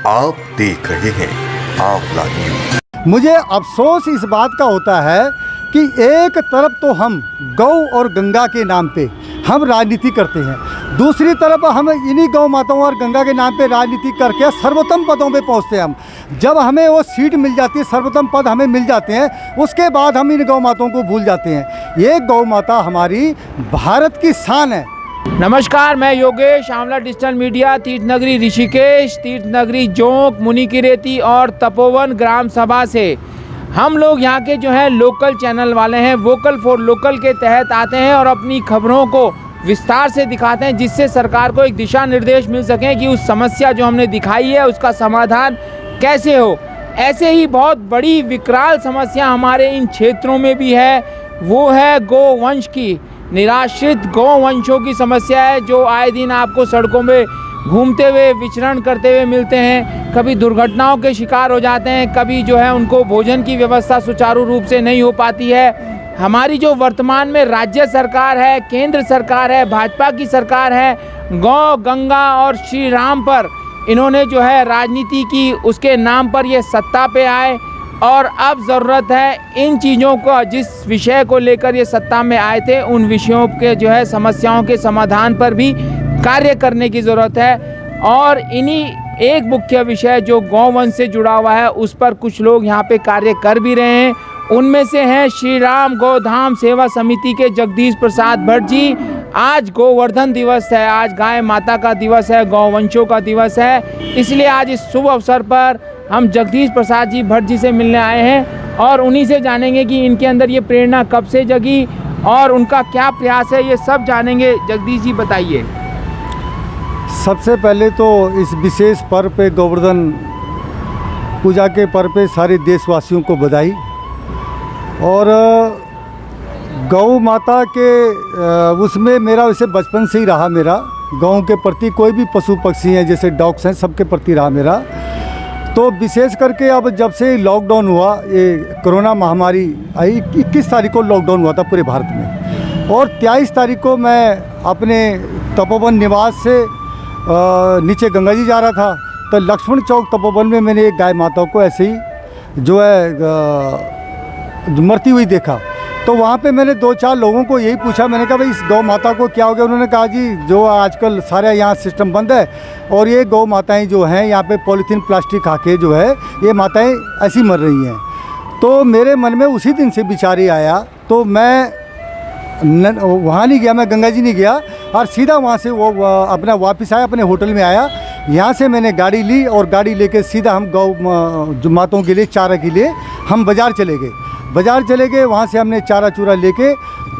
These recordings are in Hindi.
आप देख रहे हैं आंवला न्यूज। मुझे अफसोस इस बात का होता है कि एक तरफ तो हम गौ और गंगा के नाम पे हम राजनीति करते हैं, दूसरी तरफ हम इन्हीं गौ माताओं और गंगा के नाम पे राजनीति करके सर्वोत्तम पदों पे पहुंचते हैं। हम जब हमें वो सीट मिल जाती है, सर्वोत्तम पद हमें मिल जाते हैं, उसके बाद हम इन गौ माताओं को भूल जाते हैं। ये गौ माता हमारी भारत की शान है। नमस्कार, मैं योगेश, आंवला डिजिटल मीडिया, तीर्थनगरी ऋषिकेश, तीर्थनगरी जोंक, मुनिकीरेती और तपोवन ग्राम सभा से हम लोग यहाँ के जो है लोकल चैनल वाले हैं, वोकल फॉर लोकल के तहत आते हैं और अपनी खबरों को विस्तार से दिखाते हैं, जिससे सरकार को एक दिशा निर्देश मिल सके कि उस समस्या जो हमने दिखाई है उसका समाधान कैसे हो। ऐसे ही बहुत बड़ी विकराल समस्या हमारे इन क्षेत्रों में भी है, वो है गौवंश की, निराश्रित गौवंशों की समस्या है, जो आए दिन आपको सड़कों में घूमते हुए, विचरण करते हुए मिलते हैं। कभी दुर्घटनाओं के शिकार हो जाते हैं, कभी जो है उनको भोजन की व्यवस्था सुचारू रूप से नहीं हो पाती है। हमारी जो वर्तमान में राज्य सरकार है, केंद्र सरकार है, भाजपा की सरकार है, गौ, गंगा और श्री राम पर इन्होंने जो है राजनीति की, उसके नाम पर ये सत्ता पे आए और अब ज़रूरत है इन चीज़ों को, जिस विषय को लेकर ये सत्ता में आए थे, उन विषयों के जो है समस्याओं के समाधान पर भी कार्य करने की ज़रूरत है। और इन्हीं एक मुख्य विषय जो गौवंश से जुड़ा हुआ है, उस पर कुछ लोग यहाँ पे कार्य कर भी रहे हैं। उनमें से हैं श्री राम गोधाम सेवा समिति के जगदीश प्रसाद भट्ट जी। आज गोवर्धन दिवस है, आज गाय माता का दिवस है, गौवंशों का दिवस है, इसलिए आज इस शुभ अवसर पर हम जगदीश प्रसाद जी भट्ट जी से मिलने आए हैं और उन्हीं से जानेंगे कि इनके अंदर ये प्रेरणा कब से जगी और उनका क्या प्रयास है, ये सब जानेंगे। जगदीश जी बताइए। सबसे पहले तो इस विशेष पर्व पे, गोवर्धन पूजा के पर्व पे सारे देशवासियों को बधाई। और गौ माता के उसमें मेरा वैसे बचपन से ही रहा, मेरा गौ के प्रति, कोई भी पशु पक्षी हैं जैसे डॉग्स हैं, सबके प्रति रहा मेरा। तो विशेष करके अब जब से लॉकडाउन हुआ, ये कोरोना महामारी आई, 21 तारीख को लॉकडाउन हुआ था पूरे भारत में, और 23 तारीख को मैं अपने तपोवन निवास से नीचे गंगा जी जा रहा था, तो लक्ष्मण चौक तपोवन में मैंने एक गाय माता को ऐसे ही जो है मरती हुई देखा। तो वहाँ पे मैंने 2-4 लोगों को यही पूछा, मैंने कहा भाई इस गौ माता को क्या हो गया। उन्होंने कहा जी जो आजकल सारे यहाँ सिस्टम बंद है और ये गौ माताएं जो हैं यहाँ पे पॉलीथीन प्लास्टिक खा के जो है ये माताएं ऐसी मर रही हैं। तो मेरे मन में उसी दिन से विचार आया, तो मैं वहाँ नहीं गया, मैं गंगा जी नहीं गया और सीधा वहाँ से वो अपना वापस आया, अपने होटल में आया। यहाँ से मैंने गाड़ी ली और गाड़ी लेके सीधा हम गौ माताओं के लिए, चारा के लिए हम बाज़ार चले गए। बाज़ार चले गए, वहाँ से हमने चारा चूरा लेके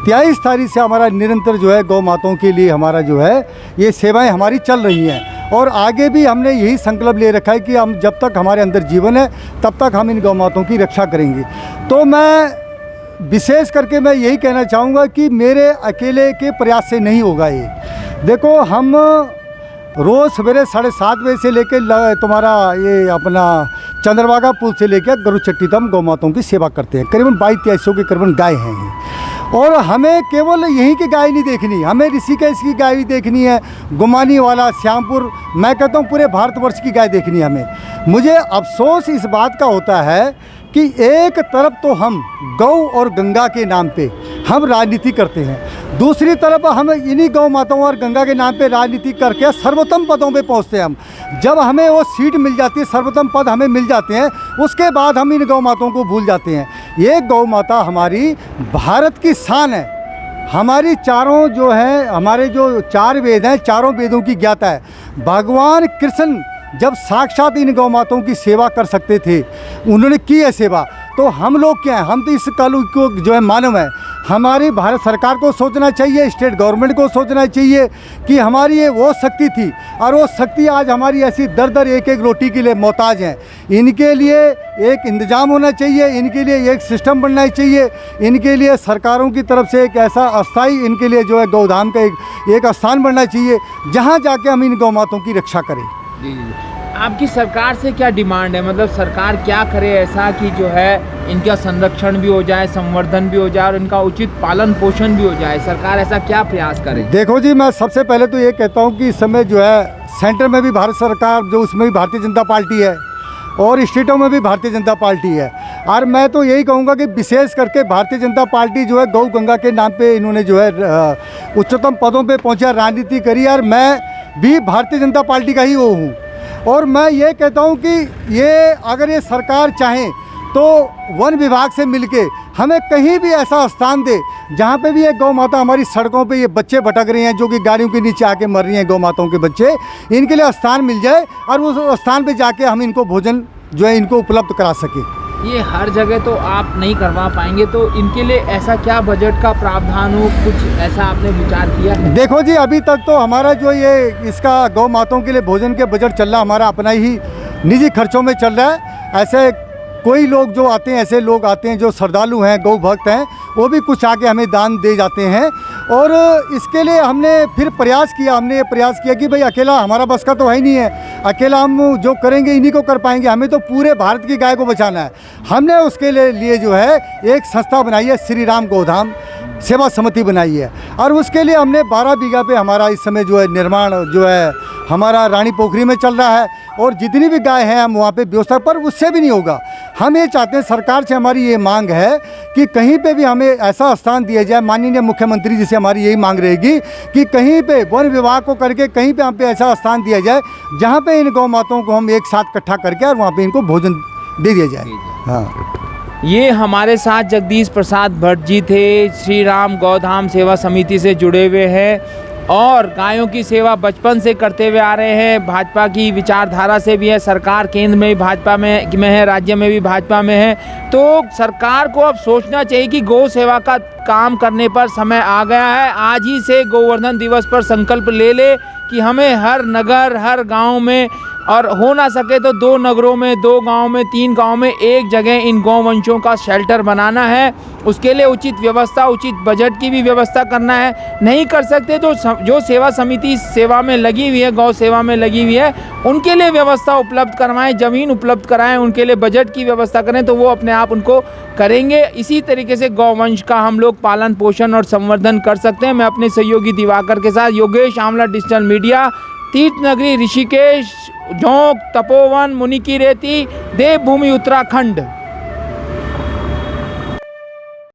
23 तारीख से हमारा निरंतर जो है गौ माताओं के लिए हमारा जो है ये सेवाएं हमारी चल रही हैं। और आगे भी हमने यही संकल्प ले रखा है कि हम जब तक हमारे अंदर जीवन है तब तक हम इन गौ माताओं की रक्षा करेंगे। तो मैं विशेष करके मैं यही कहना चाहूँगा कि मेरे अकेले के प्रयास से नहीं होगा ये। देखो, हम रोज़ सवेरे 7:30 बजे से लेके तुम्हारा ये अपना चंद्रभागा पुल से लेकर गरुचट्टी तक गौ माताओं की सेवा करते हैं। करीबन 2200 के करीबन गाय हैं। और हमें केवल यहीं की गाय नहीं देखनी, हमें ऋषिकेश की गाय भी देखनी है, गुमानी वाला, श्यामपुर, मैं कहता हूँ पूरे भारतवर्ष की गाय देखनी है हमें। मुझे अफसोस इस बात का होता है कि एक तरफ तो हम गौ और गंगा के नाम पे हम राजनीति करते हैं, दूसरी तरफ हम इन्हीं गौ माताओं और गंगा के नाम पे राजनीति करके सर्वोत्तम पदों पे पहुंचते हैं। हम जब हमें वो सीट मिल जाती है, सर्वोत्तम पद हमें मिल जाते हैं, उसके बाद हम इन गौ माताओं को भूल जाते हैं। ये गौ माता हमारी भारत की शान है। हमारी चारों जो है, हमारे जो 4 वेद हैं, चारों वेदों की ज्ञाता है। भगवान कृष्ण जब साक्षात इन गौ माताओं की सेवा कर सकते थे, उन्होंने की है सेवा, तो हम लोग क्या हैं? हम तो इस कलयुग को जो है मानव हैं। हमारी भारत सरकार को सोचना चाहिए, स्टेट गवर्नमेंट को सोचना चाहिए कि हमारी ये वो शक्ति थी और वो शक्ति आज हमारी ऐसी दर एक रोटी के लिए मोहताज हैं। इनके लिए एक इंतजाम होना चाहिए, इनके लिए एक सिस्टम बनना चाहिए, इनके लिए सरकारों की तरफ से एक ऐसा अस्थाई इनके लिए जो है गौधाम का एक स्थान बनना चाहिए, जहाँ जाके हम इन गौ माताओं की रक्षा करें। जी। आपकी सरकार से क्या डिमांड है, मतलब सरकार क्या करे ऐसा कि जो है इनका संरक्षण भी हो जाए, संवर्धन भी हो जाए और इनका उचित पालन पोषण भी हो जाए? सरकार ऐसा क्या प्रयास करे? देखो जी, मैं सबसे पहले तो ये कहता हूँ कि इस समय जो है सेंटर में भी भारत सरकार जो उसमें भी भारतीय जनता पार्टी है और स्टेटों में भी भारतीय जनता पार्टी है। और मैं तो यही कहूँगा कि विशेष करके भारतीय जनता पार्टी जो है गौ गंगा के नाम पे इन्होंने जो है उच्चतम पदों पे पहुँचा, राजनीति करी। और मैं भी भारतीय जनता पार्टी का ही वो हूँ और मैं ये कहता हूँ कि ये अगर ये सरकार चाहे तो वन विभाग से मिलके हमें कहीं भी ऐसा स्थान दे जहाँ पे भी ये गौ माता हमारी सड़कों पे ये बच्चे भटक रहे हैं जो कि गाड़ियों के नीचे आके मर रही हैं, गौ माताओं के बच्चे, इनके लिए स्थान मिल जाए और उस स्थान पे जाके हम इनको भोजन जो है इनको उपलब्ध करा सकें। ये हर जगह तो आप नहीं करवा पाएंगे, तो इनके लिए ऐसा क्या बजट का प्रावधान हो, कुछ ऐसा आपने विचार किया है? देखो जी, अभी तक तो हमारा जो ये इसका गौ माताओं के लिए भोजन के बजट चल रहा हमारा अपना ही निजी खर्चों में चल रहा है। ऐसे कोई लोग जो आते हैं, ऐसे लोग आते हैं जो श्रद्धालु हैं, गौ भक्त हैं, वो भी कुछ आके हमें दान दे जाते हैं। और इसके लिए हमने फिर प्रयास किया, हमने ये प्रयास किया कि भाई अकेला हमारा बस का तो है ही नहीं है, अकेला हम जो करेंगे इन्हीं को कर पाएंगे, हमें तो पूरे भारत की गाय को बचाना है। हमने उसके लिए जो है एक संस्था बनाई है, श्री राम गोधाम सेवा समिति बनाई है और उसके लिए हमने 12 बीघा पे हमारा इस समय जो है निर्माण जो है हमारा रानी पोखरी में चल रहा है और जितनी भी गाय हैं हम वहाँ पे व्यवस्था, पर उससे भी नहीं होगा। हम ये चाहते हैं, सरकार से हमारी ये मांग है कि कहीं पे भी हमें ऐसा स्थान दिया जाए, माननीय मुख्यमंत्री जी से हमारी यही मांग रहेगी कि कहीं पे वन विभाग को करके कहीं पे हम पे ऐसा स्थान दिया जाए जहाँ पे इन गौ माताओं को हम एक साथ इकट्ठा करके और वहाँ पे इनको भोजन दे दिया जाए। हाँ, ये हमारे साथ जगदीश प्रसाद भट्ट जी थे, श्री राम गौधाम सेवा समिति से जुड़े हुए हैं और गायों की सेवा बचपन से करते हुए आ रहे हैं। भाजपा की विचारधारा से भी है, सरकार केंद्र में भी भाजपा में है, राज्य में भी भाजपा में है। तो सरकार को अब सोचना चाहिए कि गौ सेवा का काम करने पर समय आ गया है। आज ही से गोवर्धन दिवस पर संकल्प ले ले कि हमें हर नगर, हर गांव में, और हो ना सके तो 2 नगरों में, 2 गांव में, 3 गांव में एक जगह इन गौवंशों का शेल्टर बनाना है। उसके लिए उचित व्यवस्था, उचित बजट की भी व्यवस्था करना है। नहीं कर सकते तो जो सेवा समिति सेवा में लगी हुई है, गौ सेवा में लगी हुई है, उनके लिए व्यवस्था उपलब्ध करवाएं, ज़मीन उपलब्ध कराएं, उनके लिए बजट की व्यवस्था करें, तो वो अपने आप उनको करेंगे। इसी तरीके से गौवंश का हम लोग पालन पोषण और संवर्धन कर सकते हैं। मैं अपने सहयोगी दिवाकर के साथ योगेश आंवला, डिजिटल मीडिया, तीर्थ नगरी ऋषिकेश, जोंक, तपोवन, मुनिकीरेती, देवभूमि उत्तराखंड।